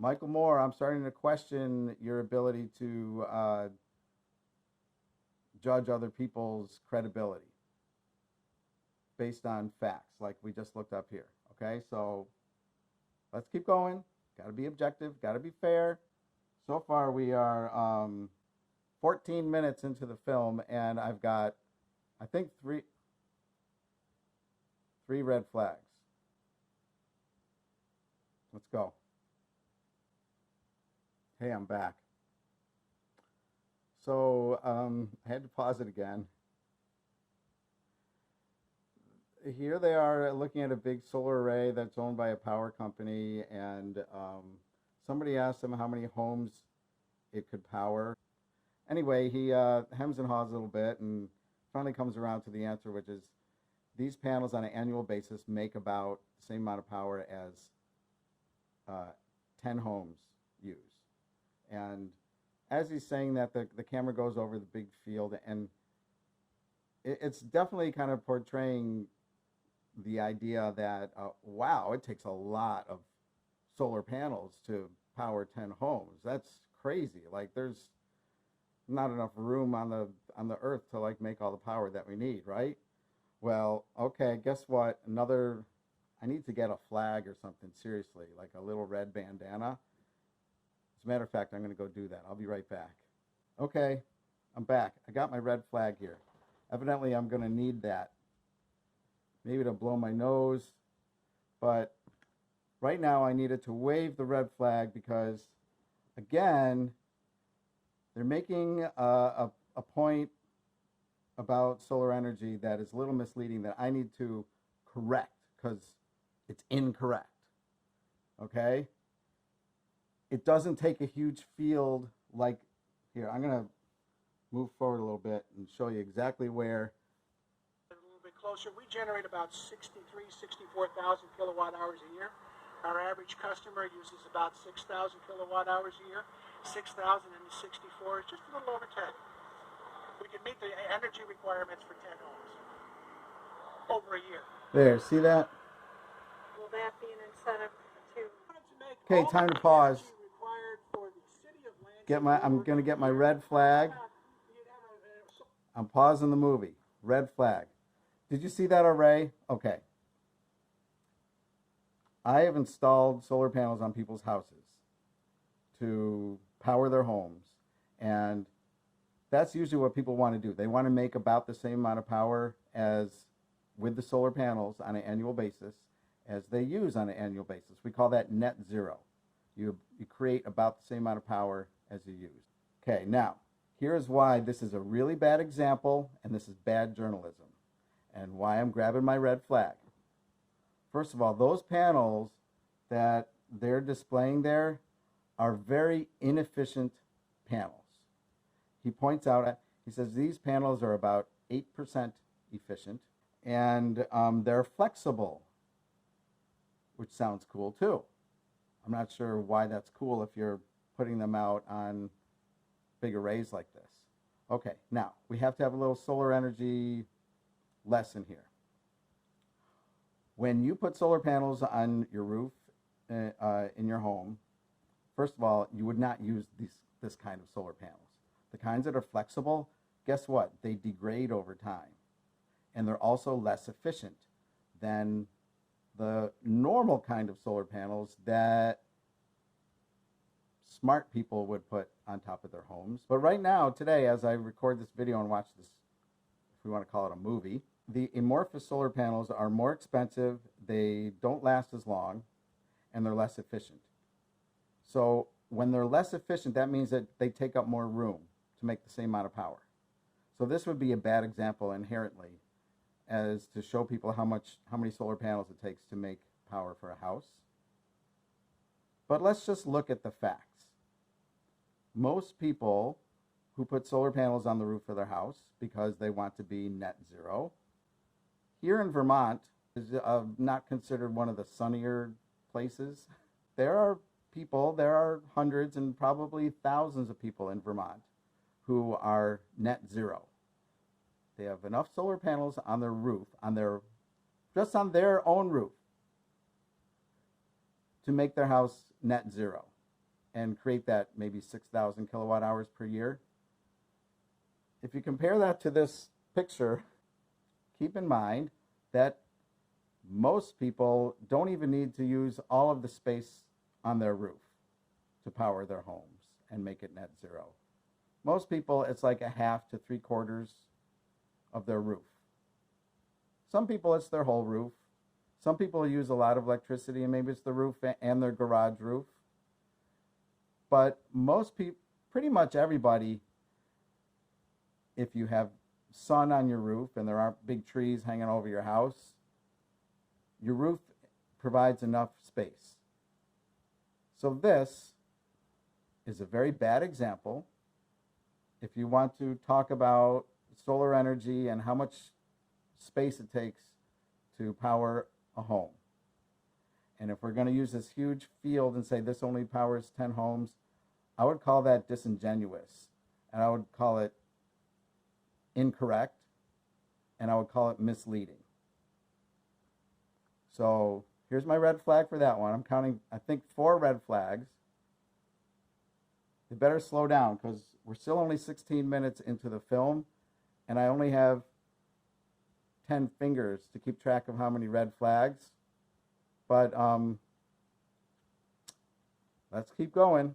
Michael Moore, I'm starting to question your ability to judge other people's credibility based on facts, like we just looked up here. Okay, so let's keep going. Got to be objective, got to be fair. So far, we are 14 minutes into the film, and I've got, I think, three red flags. Let's go. Hey, I'm back. So I had to pause it again. Here they are looking at a big solar array that's owned by a power company, and somebody asked him how many homes it could power. Anyway, he hems and haws a little bit and finally comes around to the answer, which is these panels on an annual basis make about the same amount of power as 10 homes use. And as he's saying that, the camera goes over the big field, and it's definitely kind of portraying the idea that, wow, it takes a lot of solar panels to power 10 homes. That's crazy. Like, there's not enough room on the earth to like make all the power that we need, right? Well, okay, guess what? I need to get a flag or something, seriously, like a little red bandana. As a matter of fact, I'm going to go do that. I'll be right back. Okay, I'm back. I got my red flag here. Evidently, I'm going to need that. Maybe to blow my nose, but right now I needed to wave the red flag because, again, they're making a point about solar energy that is a little misleading that I need to correct because it's incorrect. Okay? It doesn't take a huge field like here. I'm going to move forward a little bit and show you exactly where. A little bit closer. We generate about 64,000 kilowatt hours a year. Our average customer uses about 6,000 kilowatt hours a year. 6,000 into 64 is just a little over 10. We can meet the energy requirements for 10 homes over a year. There, see that? Will that be an incentive to? Okay, time to pause. I'm gonna get my red flag. I'm pausing the movie. Red flag. Did you see that array? Okay. I have installed solar panels on people's houses to power their homes, and that's usually what people want to do. They want to make about the same amount of power as with the solar panels on an annual basis as they use on an annual basis. We call that net zero. You create about the same amount of power as you use. Okay, now, here's why this is a really bad example and this is bad journalism and why I'm grabbing my red flag. First of all, those panels that they're displaying there are very inefficient panels. He points out, he says these panels are about 8% efficient, and they're flexible, which sounds cool too. I'm not sure why that's cool if you're putting them out on big arrays like this. Okay, now we have to have a little solar energy lesson here. When you put solar panels on your roof in your home, first of all, you would not use this kind of solar panels. The kinds that are flexible, guess what? They degrade over time. And they're also less efficient than the normal kind of solar panels that smart people would put on top of their homes. But right now, today, as I record this video and watch this, if we want to call it a movie, the amorphous solar panels are more expensive, they don't last as long, and they're less efficient. So when they're less efficient, that means that they take up more room to make the same amount of power. So this would be a bad example inherently as to show people how many solar panels it takes to make power for a house. But let's just look at the facts. Most people who put solar panels on the roof of their house because they want to be net zero, here in Vermont is not considered one of the sunnier places. There are hundreds and probably thousands of people in Vermont who are net zero. They have enough solar panels on their roof, just on their own roof, to make their house net zero. and create that maybe 6,000 kilowatt hours per year. If you compare that to this picture, keep in mind that most people don't even need to use all of the space on their roof to power their homes and make it net zero. Most people, it's like a half to 3/4 of their roof. Some people, it's their whole roof. Some people use a lot of electricity, and maybe it's the roof and their garage roof. But most people, pretty much everybody, if you have sun on your roof and there aren't big trees hanging over your house, your roof provides enough space. So this is a very bad example. If you want to talk about solar energy and how much space it takes to power a home, and if we're going to use this huge field and say this only powers 10 homes, I would call that disingenuous, and I would call it incorrect, and I would call it misleading. So here's my red flag for that one. I'm counting, I think, 4 red flags. You better slow down because we're still only 16 minutes into the film, and I only have 10 fingers to keep track of how many red flags. But let's keep going.